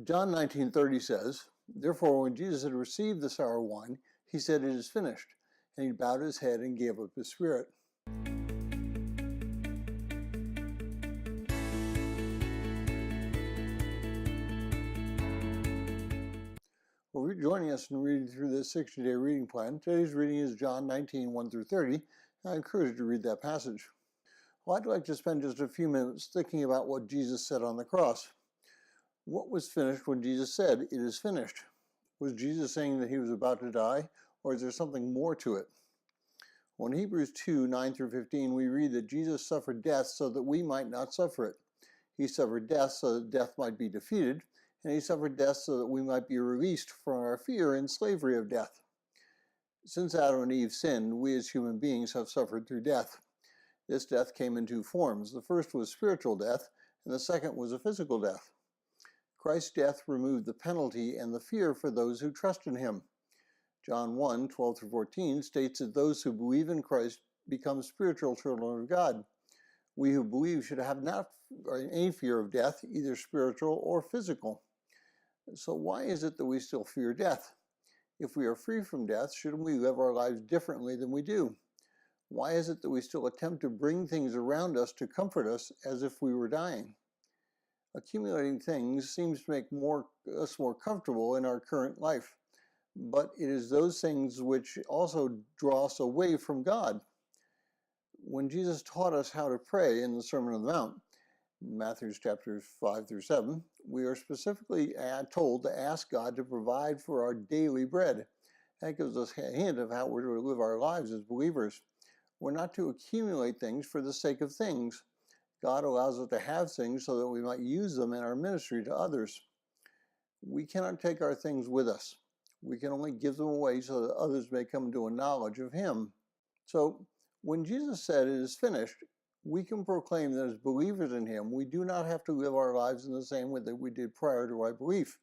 John 19:30 says, "Therefore when Jesus had received the sour wine, he said, 'It is finished.' And he bowed his head and gave up his spirit." Well, if you're joining us in reading through this 60-day reading plan, today's reading is John 19:1 through 30. I encourage you to read that passage. Well, I'd like to spend just a few minutes thinking about what Jesus said on the cross. What was finished when Jesus said, "It is finished"? Was Jesus saying that he was about to die, or is there something more to it? Well, in Hebrews 2:9 through 15, we read that Jesus suffered death so that we might not suffer it. He suffered death so that death might be defeated, and he suffered death so that we might be released from our fear and slavery of death. Since Adam and Eve sinned, we as human beings have suffered through death. This death came in two forms. The first was spiritual death, and the second was a physical death. Christ's death removed the penalty and the fear for those who trust in him. John 1:12 through 14 states that those who believe in Christ become spiritual children of God. We who believe should have not any fear of death, either spiritual or physical. So why is it that we still fear death? If we are free from death, shouldn't we live our lives differently than we do? Why is it that we still attempt to bring things around us to comfort us as if we were dying? Accumulating things seems to make us more comfortable in our current life, but it is those things which also draw us away from God. When Jesus taught us how to pray in the Sermon on the Mount, Matthew chapters 5 through 7, we are specifically told to ask God to provide for our daily bread. That gives us a hint of how we're to live our lives as believers. We're not to accumulate things for the sake of things. God allows us to have things so that we might use them in our ministry to others. We cannot take our things with us. We can only give them away so that others may come to a knowledge of him. So, when Jesus said it is finished, we can proclaim that as believers in him, we do not have to live our lives in the same way that we did prior to our belief.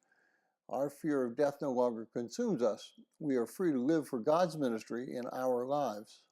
Our fear of death no longer consumes us. We are free to live for God's ministry in our lives.